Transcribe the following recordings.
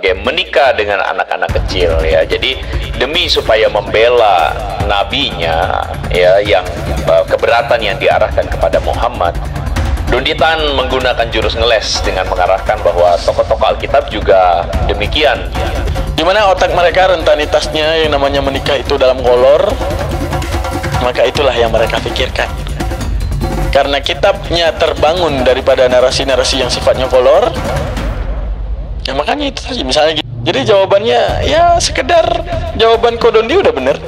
sebagai menikah dengan anak-anak kecil ya. Jadi demi supaya membela nabinya ya, yang keberatan yang diarahkan kepada Muhammad, Donditan menggunakan jurus ngeles dengan mengarahkan bahwa tokoh-tokoh Alkitab juga demikian. Dimana otak mereka rentanitasnya yang namanya menikah itu dalam kolor, maka itulah yang mereka pikirkan. Karena kitabnya terbangun daripada narasi-narasi yang sifatnya kolor, ya makanya itu tadi misalnya gitu. Jadi jawabannya ya sekedar jawaban Kodondi udah bener.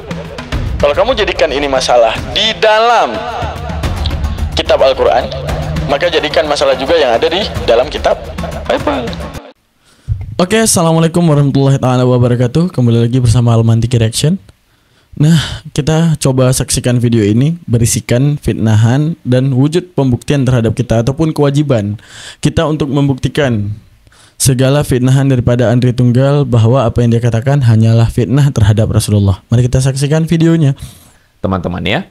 Kalau kamu jadikan ini masalah di dalam kitab Al-Quran, maka jadikan masalah juga yang ada di dalam kitab Bible. Oke, assalamualaikum warahmatullahi wabarakatuh. Kembali lagi bersama Almantik Reaction. Nah, kita coba saksikan video ini berisikan fitnahan dan wujud pembuktian terhadap kita ataupun kewajiban kita untuk membuktikan segala fitnahan daripada Andri Tunggal bahwa apa yang dia katakan hanyalah fitnah terhadap Rasulullah. Mari kita saksikan videonya, Teman-teman ya.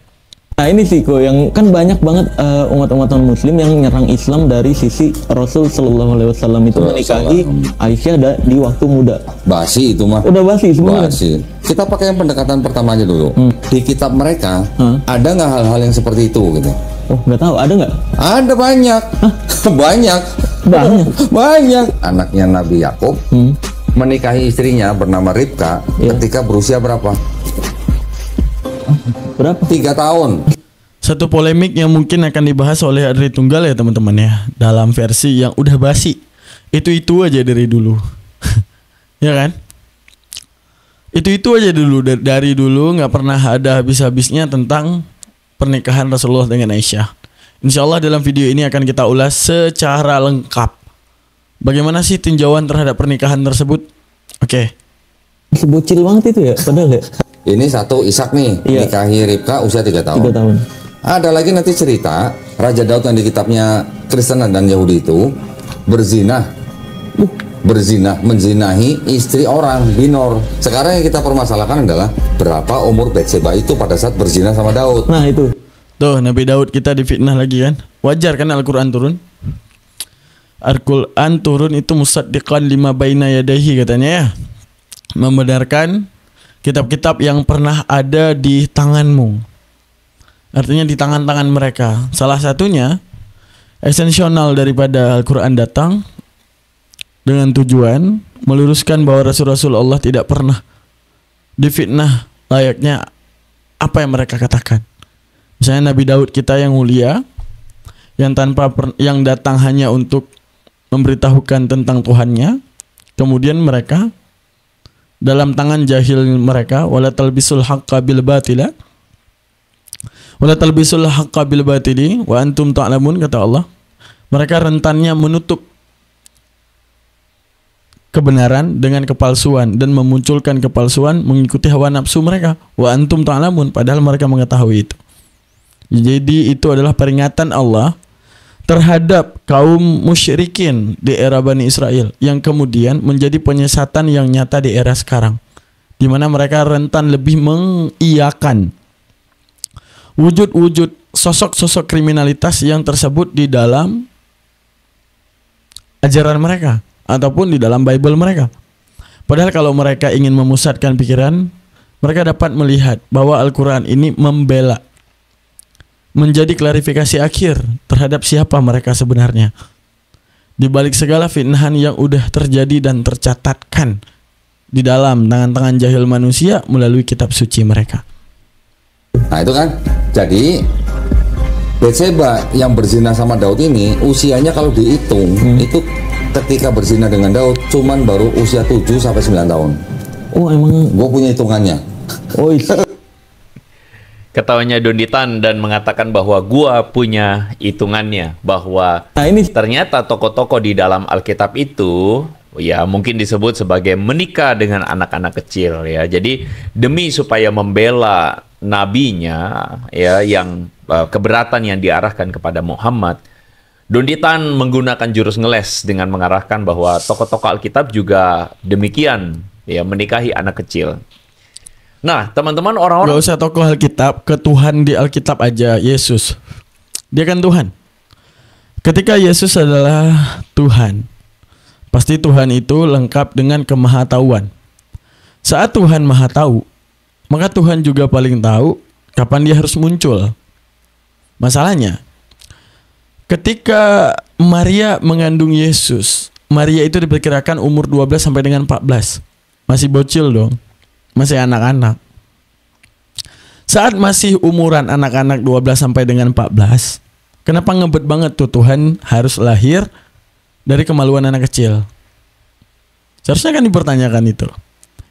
Nah ini sih kok yang kan banyak banget umat-umat muslim yang nyerang Islam dari sisi Rasul Shallallahu Alaihi Wasallam itu menikahi Aisyah di waktu muda. Basi itu mah. Udah basi semua. Basi. Kita pakai yang pendekatan pertama aja dulu. Di kitab mereka ada nggak hal-hal yang seperti itu gitu? Oh nggak tahu, ada nggak? Ada banyak. Banyak. Banyak. Anaknya Nabi Yakub menikahi istrinya bernama Ribka ketika berusia berapa? Berapa? 3 tahun. Satu polemik yang mungkin akan dibahas oleh Andri Tunggal ya teman-teman ya, dalam versi yang udah basi. Itu aja dari dulu. Ya kan? Itu aja dulu dari dulu, nggak pernah ada habis-habisnya tentang pernikahan Rasulullah dengan Aisyah. Insya Allah dalam video ini akan kita ulas secara lengkap. Bagaimana sih tinjauan terhadap pernikahan tersebut? Oke. Sebocil banget itu ya, padahal ya. Ini satu Ishak nih, nikahi Ribka usia 3 tahun. 3 tahun. Ada lagi nanti cerita Raja Daud yang di kitabnya Kristen dan Yahudi itu berzina, menzinahi istri orang, binor. Sekarang yang kita permasalahkan adalah berapa umur Batseba itu pada saat berzina sama Daud. Nah itu. Tuh Nabi Daud kita difitnah lagi kan. Wajar kan Al-Quran turun. Al-Quran turun itu musaddiqan lima baina yadayhi katanya ya, membenarkan kitab-kitab yang pernah ada di tanganmu. Artinya di tangan-tangan mereka. Salah satunya esensial daripada Al-Quran datang dengan tujuan meluruskan bahwa Rasul-Rasul Allah tidak pernah difitnah layaknya apa yang mereka katakan. Misalnya Nabi Daud kita yang mulia, yang datang hanya untuk memberitahukan tentang Tuhannya, kemudian mereka dalam tangan jahil mereka, wala talbisul haqqa bil batila, wala talbisul haqqa bil batili wa antum ta'lamun, kata Allah. Mereka rentannya menutup kebenaran dengan kepalsuan dan memunculkan kepalsuan mengikuti hawa nafsu mereka, wa antum ta'lamun, padahal mereka mengetahui itu. Jadi itu adalah peringatan Allah terhadap kaum musyrikin di era Bani Israel yang kemudian menjadi penyesatan yang nyata di era sekarang, di mana mereka rentan lebih mengiyakan wujud-wujud sosok-sosok kriminalitas yang tersebut di dalam ajaran mereka ataupun di dalam Bible mereka. Padahal kalau mereka ingin memusatkan pikiran, mereka dapat melihat bahwa Al-Quran ini membela, menjadi klarifikasi akhir terhadap siapa mereka sebenarnya di balik segala fitnahan yang udah terjadi dan tercatatkan di dalam tangan-tangan jahil manusia melalui kitab suci mereka. Nah itu kan, jadi Batseba yang berzina sama Daud ini usianya kalau dihitung itu ketika berzina dengan Daud cuman baru usia 7-9 tahun. Oh emang? Gue punya hitungannya. Oh iya. Ketawanya Donditan dan mengatakan bahwa gua punya hitungannya, bahwa ternyata tokoh-tokoh di dalam Alkitab itu ya mungkin disebut sebagai menikah dengan anak-anak kecil ya. Jadi demi supaya membela nabinya ya, yang keberatan yang diarahkan kepada Muhammad, Donditan menggunakan jurus ngeles dengan mengarahkan bahwa tokoh-tokoh Alkitab juga demikian ya, menikahi anak kecil. Nah, teman-teman, orang-orang gak usah tokoh Alkitab, ke Tuhan di Alkitab aja, Yesus. Dia kan Tuhan. Ketika Yesus adalah Tuhan, Pasti Tuhan itu lengkap dengan kemahatauan. Saat Tuhan maha tahu, maka Tuhan juga paling tahu kapan dia harus muncul. Masalahnya, ketika Maria mengandung Yesus, Maria itu diperkirakan umur 12 sampai dengan 14. Masih bocil dong, masih anak-anak. Saat masih umuran anak-anak 12 sampai dengan 14, kenapa ngebet banget tuh Tuhan harus lahir dari kemaluan anak kecil? Seharusnya kan dipertanyakan itu.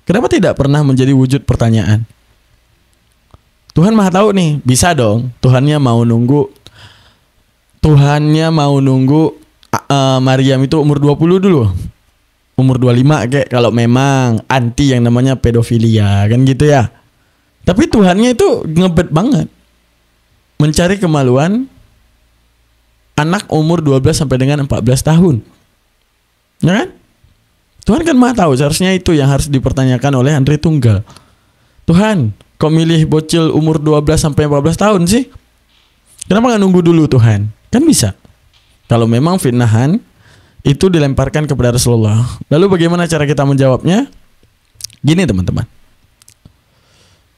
Kenapa tidak pernah menjadi wujud pertanyaan? Tuhan maha tahu nih, bisa dong. Tuhannya mau nunggu Maryam itu umur 20 dulu. Umur 25 kayak kalau memang anti yang namanya pedofilia kan gitu ya. Tapi Tuhannya itu ngebet banget mencari kemaluan anak umur 12 sampai dengan 14 tahun. Ya kan? Tuhan kan maha tahu, seharusnya itu yang harus dipertanyakan oleh Andre Tunggal. Tuhan, kok milih bocil umur 12 sampai 14 tahun sih? Kenapa nggak nunggu dulu Tuhan? Kan bisa. Kalau memang fitnahan itu dilemparkan kepada Rasulullah. Lalu bagaimana cara kita menjawabnya? Gini teman-teman.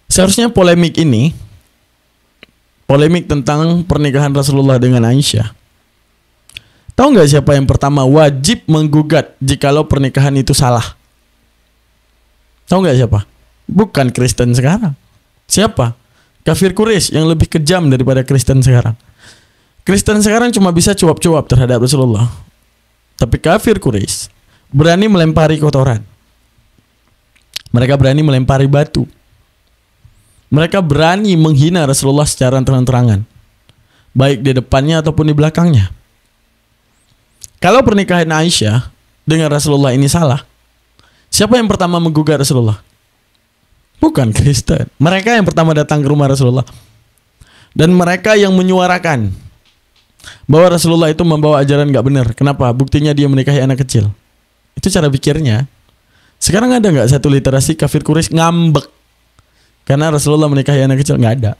Seharusnya polemik tentang pernikahan Rasulullah dengan Aisyah. Tahu nggak siapa yang pertama wajib menggugat jikalau pernikahan itu salah? Tahu nggak siapa? Bukan Kristen sekarang. Siapa? Kafir Quraisy yang lebih kejam daripada Kristen sekarang. Kristen sekarang cuma bisa cuap-cuap terhadap Rasulullah. Tapi kafir Quraisy berani melempari kotoran. Mereka berani melempari batu. Mereka berani menghina Rasulullah secara terang-terangan. Baik di depannya ataupun di belakangnya. Kalau pernikahan Aisyah dengan Rasulullah ini salah, siapa yang pertama menggugat Rasulullah? Bukan Kristen. Mereka yang pertama datang ke rumah Rasulullah. Dan mereka yang menyuarakan bahwa Rasulullah itu membawa ajaran gak benar. Kenapa? Buktinya dia menikahi anak kecil. Itu cara pikirnya. Sekarang ada gak satu literasi kafir Quraisy ngambek karena Rasulullah menikahi anak kecil? Gak ada.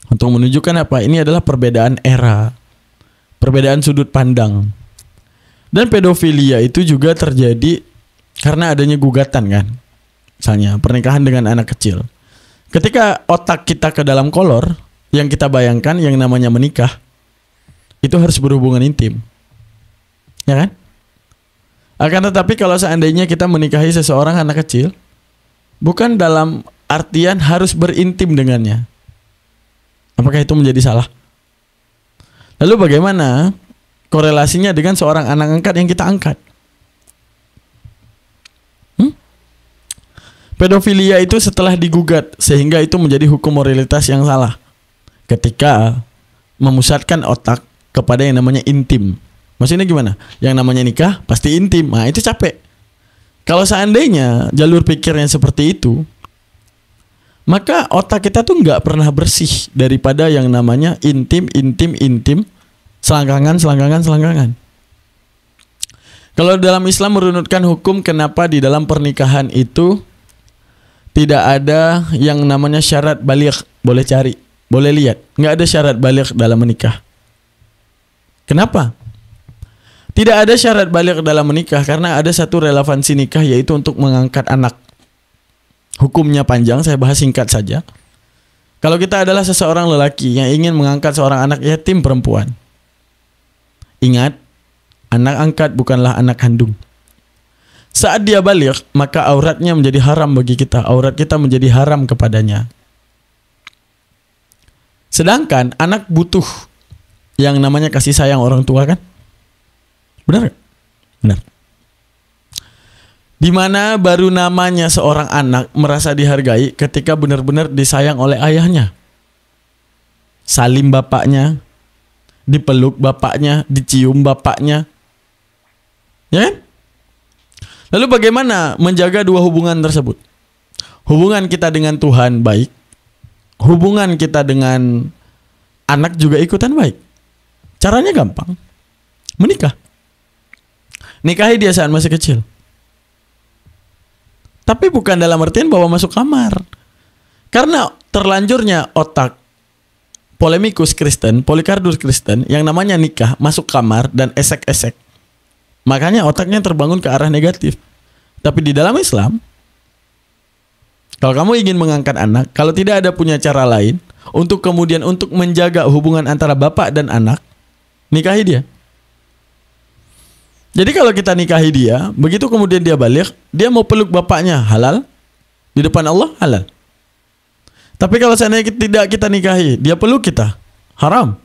Untuk menunjukkan apa? Ini adalah perbedaan era, perbedaan sudut pandang. Dan pedofilia itu juga terjadi karena adanya gugatan kan. Misalnya pernikahan dengan anak kecil. Ketika otak kita ke dalam kolor, yang kita bayangkan yang namanya menikah itu harus berhubungan intim. Ya kan? Akan tetapi kalau seandainya kita menikahi seseorang anak kecil, bukan dalam artian harus berintim dengannya. Apakah itu menjadi salah? Lalu bagaimana korelasinya dengan seorang anak angkat yang kita angkat? Pedofilia itu setelah digugat sehingga itu menjadi hukum moralitas yang salah ketika memusatkan otak kepada yang namanya intim. Maksudnya gimana? Yang namanya nikah pasti intim. Nah itu capek. Kalau seandainya jalur pikirnya seperti itu, maka otak kita tuh nggak pernah bersih daripada yang namanya intim, selangkangan. Kalau dalam Islam merunutkan hukum kenapa di dalam pernikahan itu tidak ada yang namanya syarat baligh. Boleh cari, boleh lihat. Nggak ada syarat baligh dalam menikah. Kenapa? Tidak ada syarat baligh dalam menikah karena ada satu relevansi nikah, yaitu untuk mengangkat anak. Hukumnya panjang, saya bahas singkat saja. Kalau kita adalah seseorang lelaki yang ingin mengangkat seorang anak yatim perempuan, ingat, anak angkat bukanlah anak kandung. Saat dia baligh, maka auratnya menjadi haram bagi kita. Aurat kita menjadi haram kepadanya. Sedangkan anak butuh yang namanya kasih sayang orang tua kan? Benar gak? Benar. Dimana baru namanya seorang anak merasa dihargai ketika benar-benar disayang oleh ayahnya. Salim bapaknya, dipeluk bapaknya, dicium bapaknya. Ya kan? Lalu bagaimana menjaga dua hubungan tersebut? Hubungan kita dengan Tuhan baik, hubungan kita dengan anak juga ikutan baik. Caranya gampang. Menikah. Nikahi dia saat masih kecil. Tapi bukan dalam artian bahwa masuk kamar. Karena terlanjurnya otak polemikus Kristen, Polikardus Kristen yang namanya nikah, masuk kamar dan esek-esek. Makanya otaknya terbangun ke arah negatif. Tapi di dalam Islam, kalau kamu ingin mengangkat anak, kalau tidak ada punya cara lain untuk kemudian untuk menjaga hubungan antara bapak dan anak, nikahi dia. Jadi kalau kita nikahi dia, begitu kemudian dia balik, dia mau peluk bapaknya, halal. Di depan Allah, halal. Tapi kalau seandainya tidak kita nikahi, dia peluk kita, haram.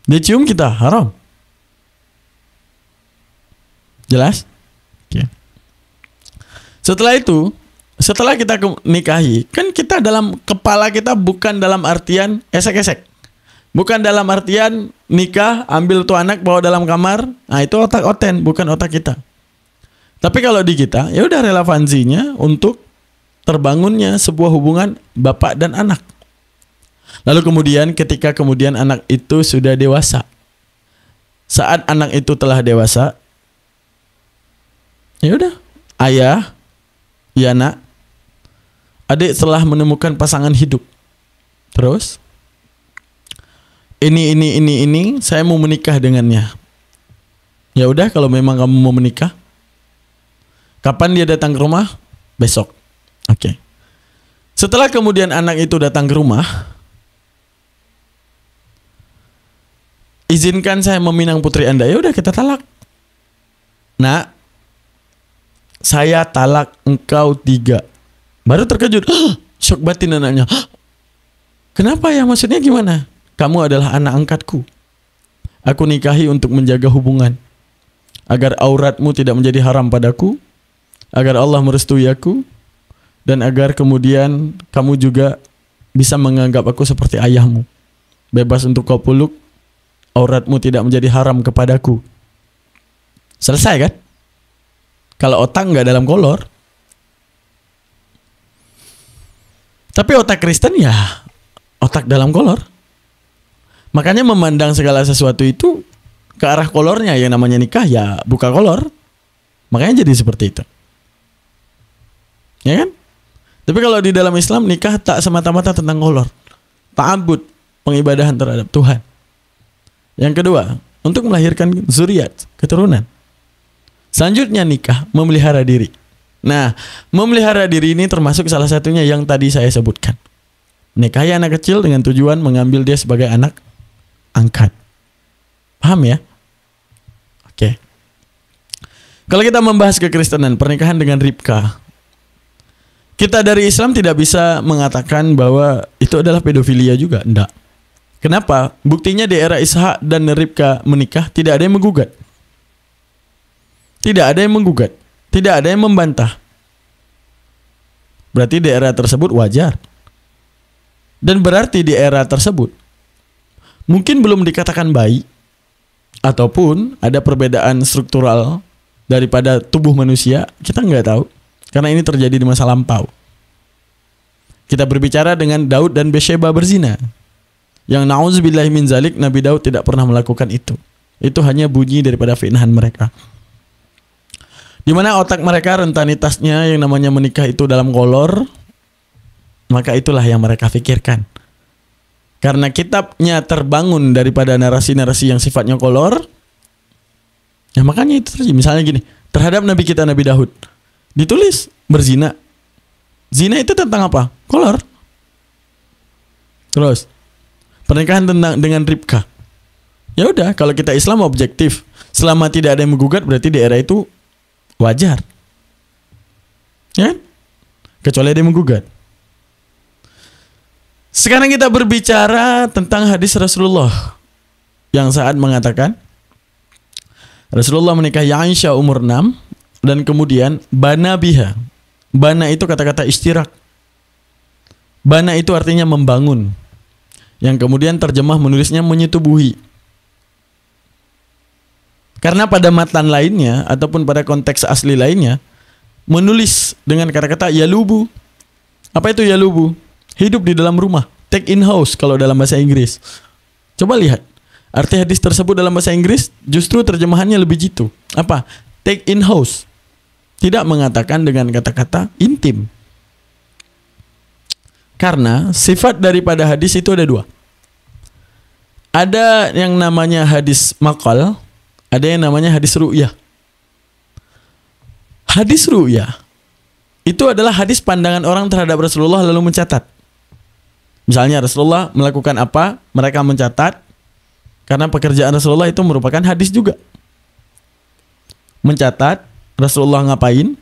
Dia cium kita, haram. Jelas? Oke. Setelah itu, setelah kita nikahi, kan kita dalam kepala kita bukan dalam artian esek-esek. Bukan dalam artian nikah, ambil tuh anak, bawa dalam kamar. Nah, itu otak oten, bukan otak kita. Tapi kalau di kita, ya udah relevansinya untuk terbangunnya sebuah hubungan bapak dan anak. Lalu kemudian ketika kemudian anak itu sudah dewasa. Saat anak itu telah dewasa, ya udah, ayah, ya nak, adik telah menemukan pasangan hidup. Terus ini saya mau menikah dengannya. Ya udah, kalau memang kamu mau menikah, kapan dia datang ke rumah? Besok. Oke. Setelah kemudian anak itu datang ke rumah, izinkan saya meminang putri Anda. Ya udah, kita talak. Nak, saya talak engkau 3. Baru terkejut. Syok batin anaknya. Kenapa ya? Maksudnya gimana? Kamu adalah anak angkatku. Aku nikahi untuk menjaga hubungan, agar auratmu tidak menjadi haram padaku, agar Allah merestui aku, dan agar kemudian kamu juga bisa menganggap aku seperti ayahmu. Bebas untuk kau peluk, auratmu tidak menjadi haram kepadaku. Selesai kan? Kalau otak nggak dalam kolor. Tapi otak Kristen ya otak dalam kolor. Makanya memandang segala sesuatu itu ke arah kolornya, yang namanya nikah ya buka kolor. Makanya jadi seperti itu. Ya kan? Tapi kalau di dalam Islam, nikah tak semata-mata tentang kolor. Ta'abbud, pengibadahan terhadap Tuhan. Yang kedua, untuk melahirkan zuriat, keturunan. Selanjutnya nikah, memelihara diri. Nah, memelihara diri ini termasuk salah satunya yang tadi saya sebutkan. Nikahi anak kecil dengan tujuan mengambil dia sebagai anak angkat. Paham ya? Oke. Kalau kita membahas kekristenan, pernikahan dengan Ribka, kita dari Islam tidak bisa mengatakan bahwa itu adalah pedofilia juga. Enggak. Kenapa? Buktinya di era Ishak dan Ribka menikah, tidak ada yang menggugat. Tidak ada yang menggugat. Tidak ada yang membantah. Berarti di era tersebut wajar. Dan berarti di era tersebut mungkin belum dikatakan baik, ataupun ada perbedaan struktural daripada tubuh manusia, kita nggak tahu, karena ini terjadi di masa lampau. Kita berbicara dengan Daud dan Betsyeba berzina, yang na'udzubillahi min zalik, Nabi Daud tidak pernah melakukan itu. Itu hanya bunyi daripada fitnahan mereka, di mana otak mereka rentanitasnya yang namanya menikah itu dalam kolor. Maka itulah yang mereka pikirkan. Karena kitabnya terbangun daripada narasi-narasi yang sifatnya kolor, ya makanya itu terjadi. Misalnya gini, terhadap Nabi kita Nabi Daud ditulis berzina. Zina itu tentang apa? Kolor. Terus pernikahan dengan Ribka. Ya udah, kalau kita Islam objektif, selama tidak ada yang menggugat, berarti di era itu wajar. Ya? Kecuali ada yang menggugat. Sekarang kita berbicara tentang hadis Rasulullah yang saat mengatakan Rasulullah menikahi Aisyah umur 6 dan kemudian bana biha. Bana itu kata-kata istirak. Bana itu artinya membangun. Yang kemudian terjemah menulisnya menyetubuhi. Karena pada matan lainnya ataupun pada konteks asli lainnya menulis dengan kata-kata yalubu. Apa itu yalubu? Hidup di dalam rumah, take in house kalau dalam bahasa Inggris. Coba lihat, arti hadis tersebut dalam bahasa Inggris justru terjemahannya lebih jitu. Apa? Take in house. Tidak mengatakan dengan kata-kata intim. Karena sifat daripada hadis itu ada 2. Ada yang namanya hadis maqal, ada yang namanya hadis ru'yah. Hadis ru'yah itu adalah hadis pandangan orang terhadap Rasulullah lalu mencatat. Misalnya Rasulullah melakukan apa, mereka mencatat, karena pekerjaan Rasulullah itu merupakan hadis juga. Mencatat Rasulullah ngapain,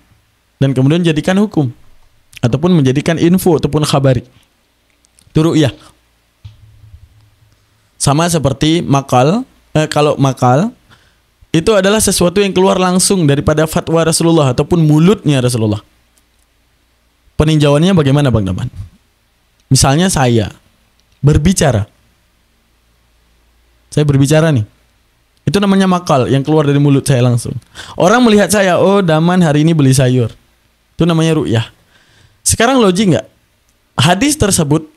dan kemudian jadikan hukum, ataupun menjadikan info, ataupun khabari. Itu ru'yah. Sama seperti makal, kalau makal, itu adalah sesuatu yang keluar langsung daripada fatwa Rasulullah, ataupun mulutnya Rasulullah. Peninjauannya bagaimana Bang Daman? Misalnya saya berbicara. Saya berbicara nih. Itu namanya makal yang keluar dari mulut saya langsung. Orang melihat saya, oh Daman hari ini beli sayur. Itu namanya ru'yah. Sekarang logik nggak? Hadis tersebut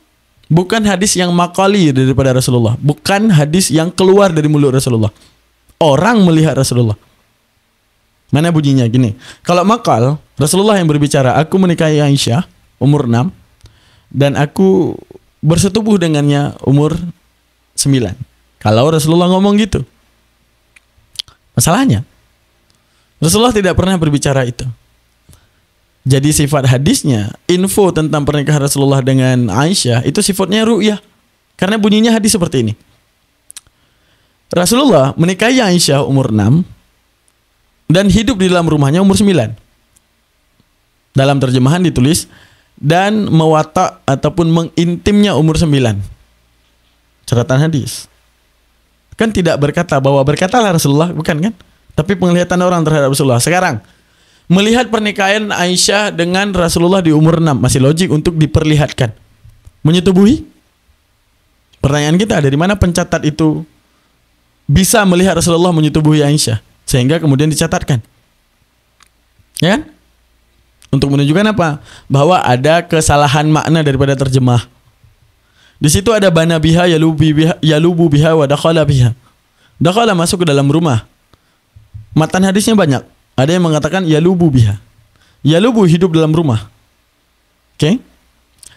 bukan hadis yang makali daripada Rasulullah. Bukan hadis yang keluar dari mulut Rasulullah. Orang melihat Rasulullah. Mana bunyinya gini. Kalau makal, Rasulullah yang berbicara, aku menikahi Aisyah umur 6 dan aku bersetubuh dengannya umur 9. Kalau Rasulullah ngomong gitu. Masalahnya Rasulullah tidak pernah berbicara itu. Jadi sifat hadisnya, info tentang pernikahan Rasulullah dengan Aisyah itu sifatnya ru'yah. Karena bunyinya hadis seperti ini. Rasulullah menikahi Aisyah umur 6 dan hidup di dalam rumahnya umur 9. Dalam terjemahan ditulis dan mewatak ataupun mengintimnya umur 9. Catatan hadis. Kan tidak berkata bahwa berkatalah Rasulullah, bukan kan? Tapi penglihatan orang terhadap Rasulullah. Sekarang melihat pernikahan Aisyah dengan Rasulullah di umur 6 masih logik untuk diperlihatkan. Menyetubuhi? Pertanyaan kita, dari mana pencatat itu bisa melihat Rasulullah menyetubuhi Aisyah sehingga kemudian dicatatkan? Ya kan? Untuk menunjukkan apa? Bahwa ada kesalahan makna daripada terjemah. Di situ ada bana biha yalubu biha wa dakhala biha. Dakhala masuk ke dalam rumah. Matan hadisnya banyak. Ada yang mengatakan yalubu biha. Yalubu hidup dalam rumah. Oke?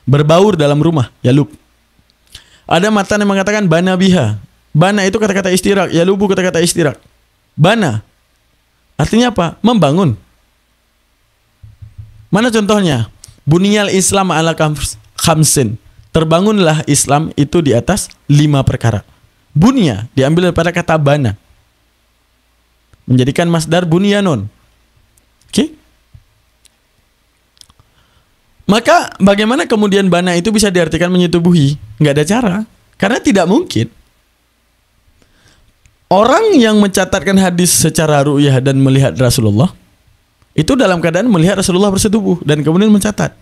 Berbaur dalam rumah, yalub. Ada matan yang mengatakan bana biha. Bana itu kata-kata istirak, yalubu kata-kata istirak. Bana artinya apa? Membangun. Mana contohnya? Buniyal Islam ala khamsin. Terbangunlah Islam itu di atas 5 perkara. Bunya diambil daripada kata bana. Menjadikan masdar bunyanun. Oke? Maka bagaimana kemudian bana itu bisa diartikan menyetubuhi? Nggak ada cara. Karena tidak mungkin. Orang yang mencatatkan hadis secara ru'yah dan melihat Rasulullah itu dalam keadaan melihat Rasulullah bersetubuh dan kemudian mencatat.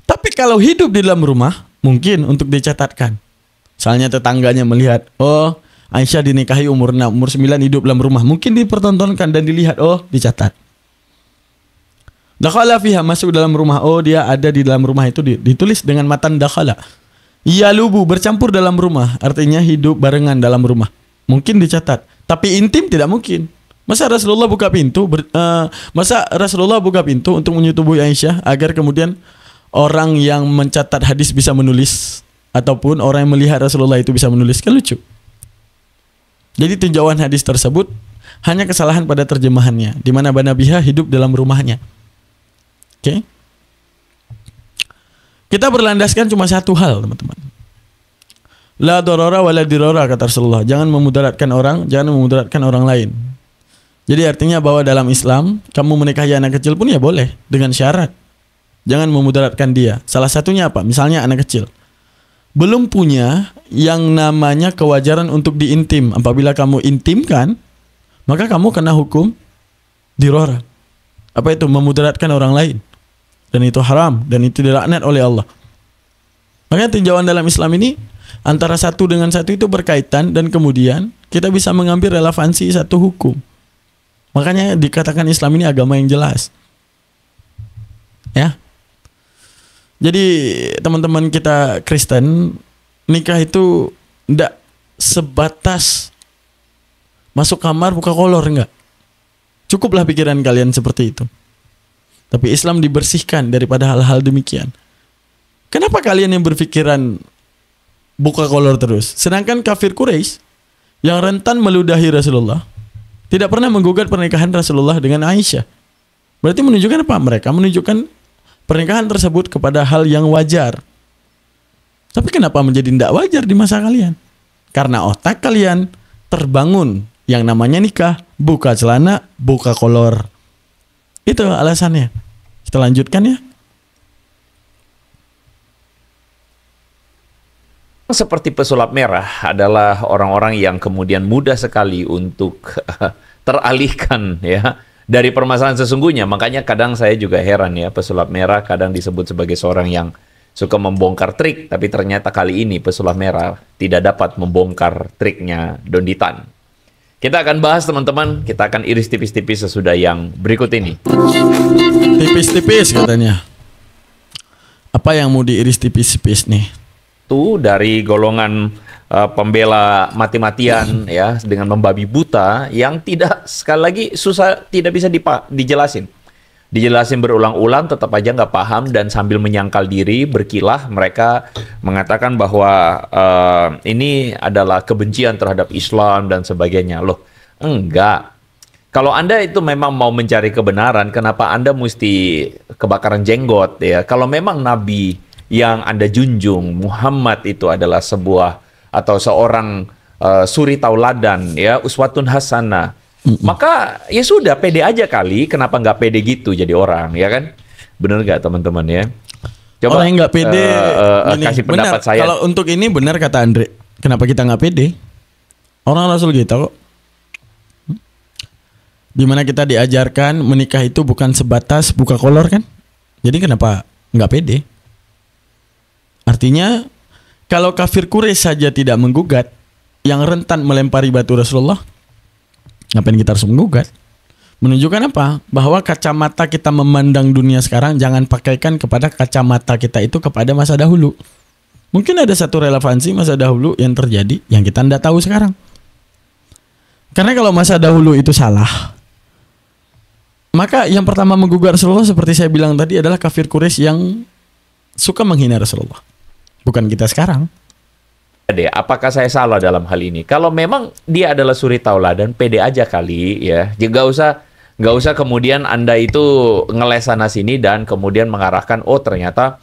Tapi kalau hidup di dalam rumah, mungkin untuk dicatatkan. Misalnya tetangganya melihat, oh Aisyah dinikahi umur 6, umur 9 hidup dalam rumah. Mungkin dipertontonkan dan dilihat, oh dicatat. Dakhala fiha, masuk dalam rumah, oh dia ada di dalam rumah itu, ditulis dengan matan dakhala. Yalubu, bercampur dalam rumah, artinya hidup barengan dalam rumah. Mungkin dicatat, tapi intim tidak mungkin. Masa Rasulullah buka pintu untuk menyetubuhi Aisyah agar kemudian orang yang mencatat hadis bisa menulis, ataupun orang yang melihat Rasulullah itu bisa menulis? Kan lucu. Jadi tinjauan hadis tersebut hanya kesalahan pada terjemahannya, di mana bana biha hidup dalam rumahnya. Oke? Kita berlandaskan cuma satu hal, teman-teman. La darara wa la dirara, kata Rasulullah. Jangan memudaratkan orang, jangan memudaratkan orang lain. Jadi artinya bahwa dalam Islam, kamu menikahi anak kecil pun ya boleh, dengan syarat jangan memudaratkan dia. Salah satunya apa? Misalnya anak kecil belum punya yang namanya kewajaran untuk diintim. Apabila kamu intimkan, maka kamu kena hukum dirara. Apa itu? Memudaratkan orang lain. Dan itu haram, dan itu dilaknat oleh Allah. Makanya tinjauan dalam Islam ini antara satu dengan satu itu berkaitan, dan kemudian kita bisa mengambil relevansi satu hukum. Makanya dikatakan Islam ini agama yang jelas. Ya. Jadi teman-teman kita Kristen, nikah itu tidak sebatas masuk kamar buka kolor, enggak. Cukuplah pikiran kalian seperti itu. Tapi Islam dibersihkan daripada hal-hal demikian. Kenapa kalian yang berpikiran buka kolor terus? Sedangkan kafir Quraisy yang rentan meludahi Rasulullah tidak pernah menggugat pernikahan Rasulullah dengan Aisyah. Berarti menunjukkan apa? Mereka menunjukkan pernikahan tersebut kepada hal yang wajar. Tapi kenapa menjadi tidak wajar di masa kalian? Karena otak kalian terbangun yang namanya nikah, buka celana, buka kolor. Itu alasannya. Kita lanjutkan ya. Seperti pesulap merah adalah orang-orang yang kemudian mudah sekali untuk teralihkan ya dari permasalahan sesungguhnya. Makanya kadang saya juga heran ya, pesulap merah kadang disebut sebagai seorang yang suka membongkar trik, tapi ternyata kali ini pesulap merah tidak dapat membongkar triknya Donditan. Kita akan bahas teman-teman, kita akan iris tipis-tipis sesudah yang berikut ini. Tipis-tipis katanya. Apa yang mau diiris tipis-tipis nih? Itu dari golongan pembela mati-matian ya, dengan membabi buta yang tidak, sekali lagi susah, tidak bisa dijelasin. Dijelasin berulang-ulang tetap aja nggak paham, dan sambil menyangkal diri berkilah mereka mengatakan bahwa ini adalah kebencian terhadap Islam dan sebagainya. Loh, enggak. Kalau Anda itu memang mau mencari kebenaran, kenapa Anda mesti kebakaran jenggot ya? Kalau memang Nabi yang Anda junjung, Muhammad itu adalah sebuah atau seorang suri tauladan ya, uswatun hasanah. Maka ya sudah, pede aja kali. Kenapa nggak pede gitu jadi orang, ya kan? Bener nggak teman-teman ya? Coba orang yang nggak pede kasih pendapat benar. saya. Kalau untuk ini benar kata Andre. Kenapa kita nggak pede? Orang Rasul kita kok. Dimana kita diajarkan menikah itu bukan sebatas buka kolor kan? Jadi kenapa nggak pede? Artinya kalau kafir Quraisy saja tidak menggugat, yang rentan melempari batu Rasulullah, ngapain kita harus menggugat? Menunjukkan apa? Bahwa kacamata kita memandang dunia sekarang jangan pakaikan kepada kacamata kita itu kepada masa dahulu. Mungkin ada satu relevansi masa dahulu yang terjadi yang kita tidak tahu sekarang. Karena kalau masa dahulu itu salah, maka yang pertama menggugat Rasulullah seperti saya bilang tadi adalah kafir Quraisy yang suka menghina Rasulullah. Bukan kita sekarang. Apakah saya salah dalam hal ini? Kalau memang dia adalah suri tauladan, pede aja kali ya. Nggak usah kemudian Anda itu ngeles sana sini dan kemudian mengarahkan, oh ternyata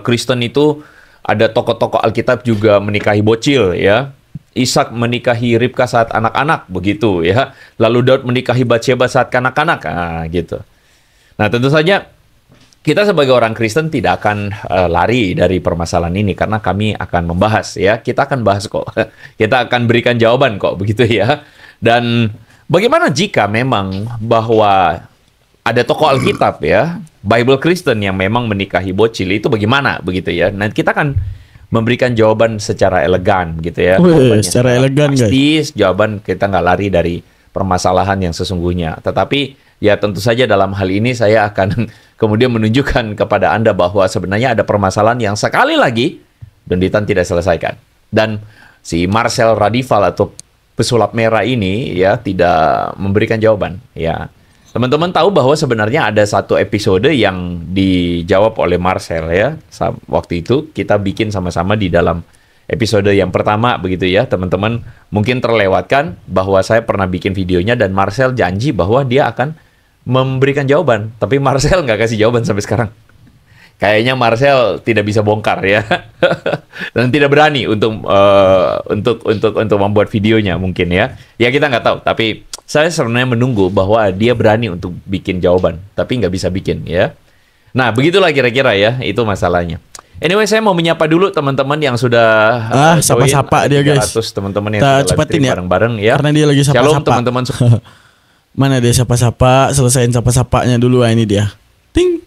Kristen itu ada tokoh-tokoh Alkitab juga menikahi bocil ya. Ishak menikahi Ribka saat anak-anak begitu ya. Lalu Daud menikahi Batsheba saat kanak-kanak, gitu. Nah tentu saja kita sebagai orang Kristen tidak akan lari dari permasalahan ini karena kami akan membahas ya. Kita akan bahas kok. Kita akan berikan jawaban kok begitu ya. Dan bagaimana jika memang bahwa ada tokoh Alkitab ya, Bible Kristen yang memang menikahi bocil, itu bagaimana begitu ya. Nanti kita akan memberikan jawaban secara elegan gitu ya. Secara elegan pasti jawaban kita nggak lari dari permasalahan yang sesungguhnya. Tetapi ya tentu saja dalam hal ini saya akan kemudian menunjukkan kepada Anda bahwa sebenarnya ada permasalahan yang sekali lagi Donditan tidak selesaikan. Dan si Marcel Radival atau pesulap merah ini ya tidak memberikan jawaban. Ya, teman-teman tahu bahwa sebenarnya ada satu episode yang dijawab oleh Marcel ya. Waktu itu kita bikin sama-sama di dalam episode yang pertama begitu ya, teman-teman mungkin terlewatkan bahwa saya pernah bikin videonya dan Marcel janji bahwa dia akan memberikan jawaban, tapi Marcel nggak kasih jawaban sampai sekarang. Kayaknya Marcel tidak bisa bongkar ya, dan tidak berani untuk membuat videonya mungkin ya. Ya kita nggak tahu, tapi saya sebenarnya menunggu bahwa dia berani untuk bikin jawaban, tapi nggak bisa bikin ya. Nah begitulah kira-kira ya, itu masalahnya. Anyway, saya mau menyapa dulu teman-teman yang sudah sapa-sapa dia guys. Teman-teman yang kita cepetin ya, bareng-bareng ya. Karena dia lagi sapa-sapa. Shalom teman-teman. Mana dia sapa-sapa, selesain sapa-sapanya dulu. Ini dia. Ting.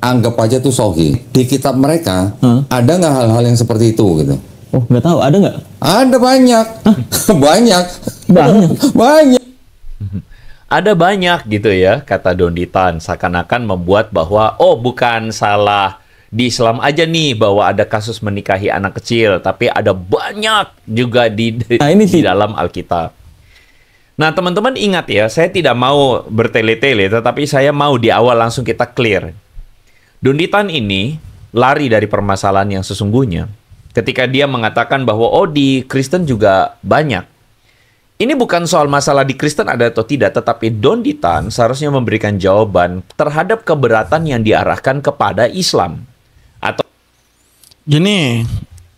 Anggap aja tuh Sohi. Di kitab mereka ada nggak hal-hal yang seperti itu gitu? Oh, nggak tahu, ada nggak? Ada banyak. Banyak. Banyak. Ada banyak gitu ya, kata Donditan. Seakan-akan membuat bahwa, oh bukan salah di Islam aja nih bahwa ada kasus menikahi anak kecil, tapi ada banyak juga di dalam Alkitab. Nah teman-teman ingat ya, saya tidak mau bertele-tele, tetapi saya mau di awal langsung kita clear. Donditan ini lari dari permasalahan yang sesungguhnya ketika dia mengatakan bahwa oh di Kristen juga banyak. Ini bukan soal masalah di Kristen ada atau tidak, tetapi Don Ditan seharusnya memberikan jawaban terhadap keberatan yang diarahkan kepada Islam. Atau Gini,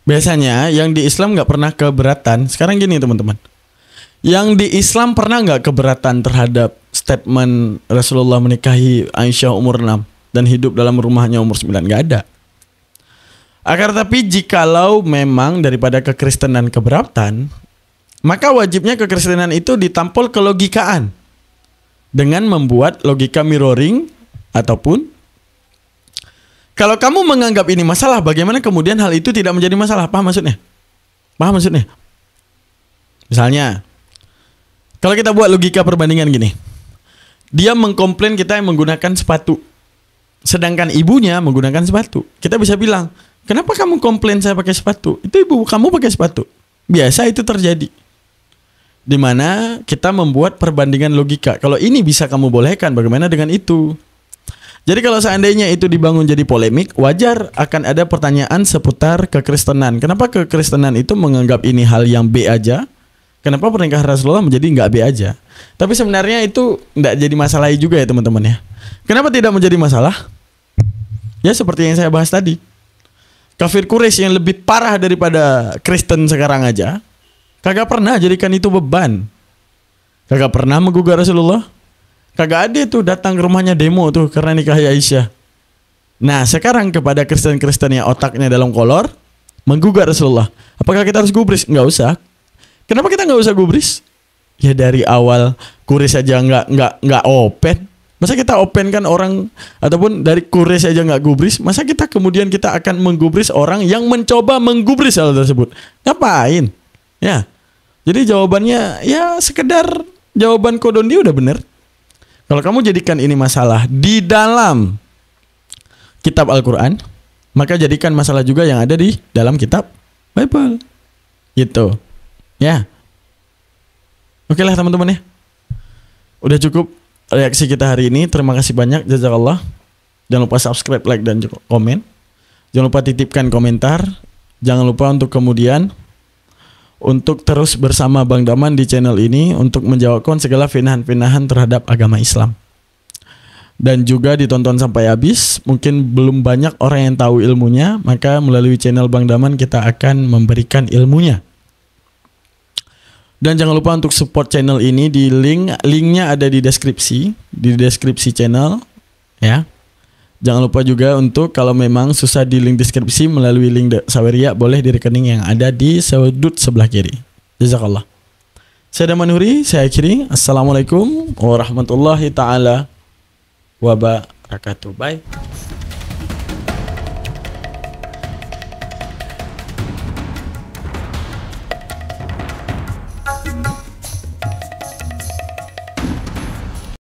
biasanya yang di Islam nggak pernah keberatan. Sekarang gini teman-teman, yang di Islam pernah nggak keberatan terhadap statement Rasulullah menikahi Aisyah umur 6 dan hidup dalam rumahnya umur 9? Nggak ada. Akan tapi jikalau memang daripada kekristenan keberatan, maka wajibnya kekristenan itu ditampol kelogikaan dengan membuat logika mirroring, ataupun kalau kamu menganggap ini masalah, bagaimana kemudian hal itu tidak menjadi masalah? Paham maksudnya? Paham maksudnya? Misalnya, kalau kita buat logika perbandingan gini, dia mengkomplain kita yang menggunakan sepatu, sedangkan ibunya menggunakan sepatu. Kita bisa bilang, kenapa kamu komplain saya pakai sepatu? Itu ibu kamu pakai sepatu. Biasa itu terjadi. Dimana kita membuat perbandingan logika. Kalau ini bisa kamu bolehkan, bagaimana dengan itu? Jadi kalau seandainya itu dibangun jadi polemik, wajar akan ada pertanyaan seputar kekristenan. Kenapa kekristenan itu menganggap ini hal yang B aja? Kenapa pernikahan Rasulullah menjadi nggak B aja? Tapi sebenarnya itu nggak jadi masalah juga ya teman-teman ya. Kenapa tidak menjadi masalah? Ya seperti yang saya bahas tadi. Kafir Quraisy yang lebih parah daripada Kristen sekarang aja, kagak pernah jadikan itu beban. Kagak pernah menggugat Rasulullah. Kagak ada tuh datang ke rumahnya demo tuh karena nikahi Aisyah. Nah sekarang kepada Kristen-Kristen yang otaknya dalam kolor, menggugat Rasulullah. Apakah kita harus gubris? Nggak usah. Kenapa kita nggak usah gubris? Ya dari awal Quraisy aja nggak open. Masa kita open kan orang, ataupun dari Quraisy aja nggak gubris, masa kita kemudian kita akan menggubris orang yang mencoba menggubris hal tersebut? Ngapain? Ya. Jadi jawabannya ya sekedar jawaban Kodondi udah bener. Kalau kamu jadikan ini masalah di dalam kitab Al-Quran, maka jadikan masalah juga yang ada di dalam kitab Bible. Gitu. Ya. Oke lah teman-teman ya. Udah cukup reaksi kita hari ini. Terima kasih banyak. Jazakallah. Jangan lupa subscribe, like, dan komen. Jangan lupa titipkan komentar. Jangan lupa untuk kemudian untuk terus bersama Bang Daman di channel ini untuk menjawabkan segala finahan-finahan terhadap agama Islam. Dan juga ditonton sampai habis. Mungkin belum banyak orang yang tahu ilmunya, maka melalui channel Bang Daman kita akan memberikan ilmunya. Dan jangan lupa untuk support channel ini di linknya ada di deskripsi channel ya. Jangan lupa juga untuk kalau memang susah di link deskripsi melalui link Saweria, boleh di rekening yang ada di sudut sebelah kiri. Jazakallah. Saya Daman Nuri, saya akhiri. Assalamualaikum warahmatullahi taala wabarakatuh. Bye.